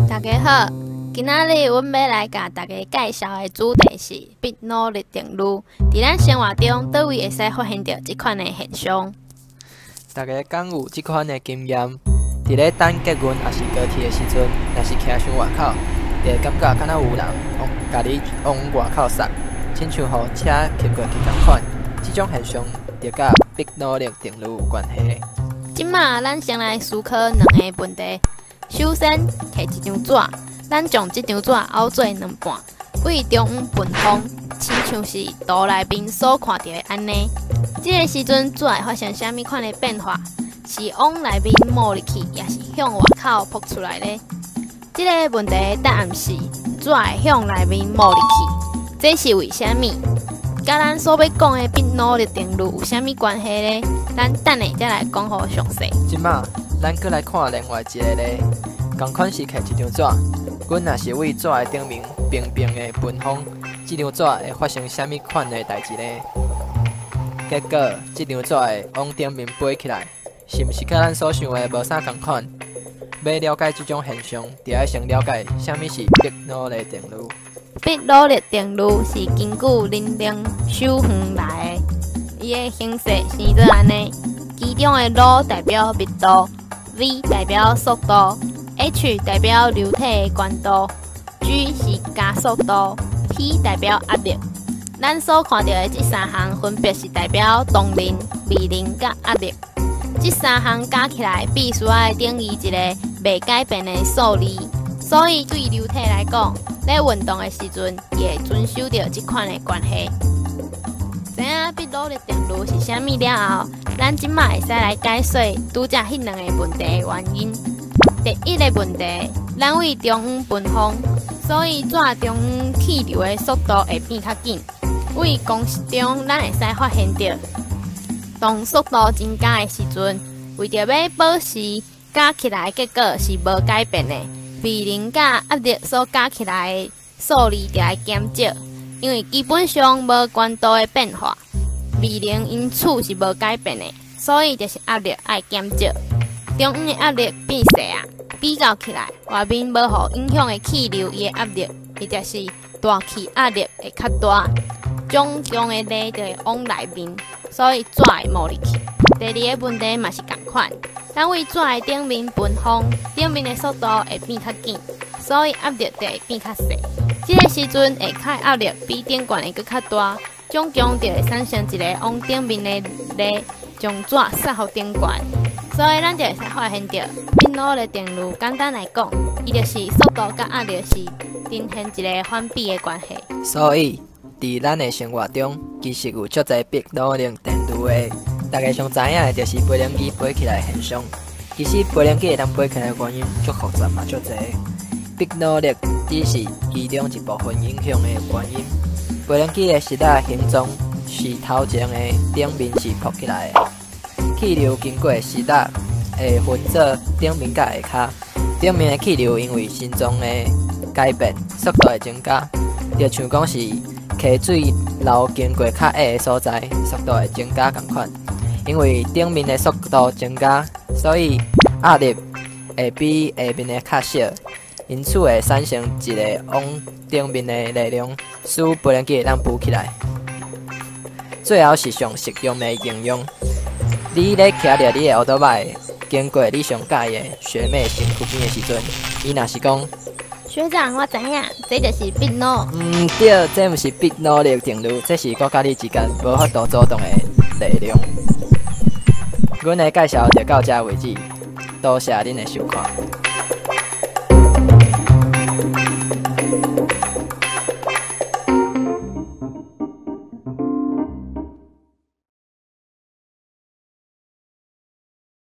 大家好，今仔日阮要来甲大家介绍的主题是必努力定律。伫咱生活中，倒位会使发现到即款的现象？大家敢有即款的经验？伫咧等结阮也是高铁的时阵，若是徛上外口，就会感觉敢若有人甲你往外口送，亲像互车骑过去同款。即种现象就甲必努力定律有关系。即马咱先来思考两个问题。首先，摕一张纸，咱将即张纸凹做两半，为中央分方，亲像是图内面所看到的安尼。即个时阵，纸会发生啥物款的变化？是往内面冒入去，也是向外口扑出来呢？即个问题的答案是纸会向内面冒入去。这是为虾米？甲咱所要讲的必努力定律有啥物关系呢？咱等下再来讲好详细。即马咱搁来看另外一个例，同款是摕一张纸，阮若是为纸的顶面平平的分方，即张纸会发生啥物款的代志呢？结果，即张纸会往顶面飞起来，是毋是甲咱所想的无啥同款？要了解即种现象，就要先了解啥物是必努力定律。必努力定律是根据能量守恒来的，伊的形式生做安尼：其中的努代表密度 ，V 代表速度 ，H 代表流体的悬度 ，G 是加速度 ，P 代表压力。咱所看到的这三项分别是代表动能、微能甲压力。这三项加起来，必须要等于一个未改变的数字。所以对流体来讲，咧运动的时阵，也会遵守着这款的关系。知影必努力定律是啥物了后，咱即马会使来解说拄则迄两个问题的原因。第一个问题，咱为中央分方，所以纸中央气流的速度会变较紧。为公式中，咱会使发现到，当速度增加的时阵，为着要保持加起来的结果是无改变的。微能甲压力所加起来的数字就会减少，因为基本上无悬度的变化，微能因此是无改变的，所以就是压力爱减少。中央的压力变细啊，比较起来，外面无互影响的气流伊的压力，或者是大气压力会较大，种种的力就会往内面，所以纸会冒入去。第二个问题嘛是同款。咱为纸的顶面分方，顶面的速度会变较紧，所以压力就会变较细。这个时阵下骹压力比顶悬的搁较大，总共就会产生一个往顶面的力，将纸塞互顶悬。所以咱就会使发现到，必努力定律简单来讲，伊就是速度甲压力是呈现一个反比的关系。所以，伫咱的生活中，其实有足侪必努力定律的。大家上知影的就是飞轮机飞起来的现象。其实飞轮机会当飞起来的原因足复杂嘛，足侪。必努力只是其中一部分影响的原因。飞轮机的实体形状是头前的顶面是凸起来的，气流经过实体会分做顶面甲下骹。顶面的气流因为形状的改变，速度会增加，就像讲是溪水流经过较矮的所在，速度会增加同款。因为顶面的速度增加，所以压力会比下面的较小，因此会产生一个往顶面的力量，使飞轮机会当浮起来。最后是上实用的应用。你咧骑着你的奥多麦，经过你上介的学妹身躯边的时阵，伊若是讲，学长，我知影，这就是必努。对，这毋是必努力定律，这是我甲你之间无法度阻挡的力量。阮的介绍就到这为止，多谢恁的收看。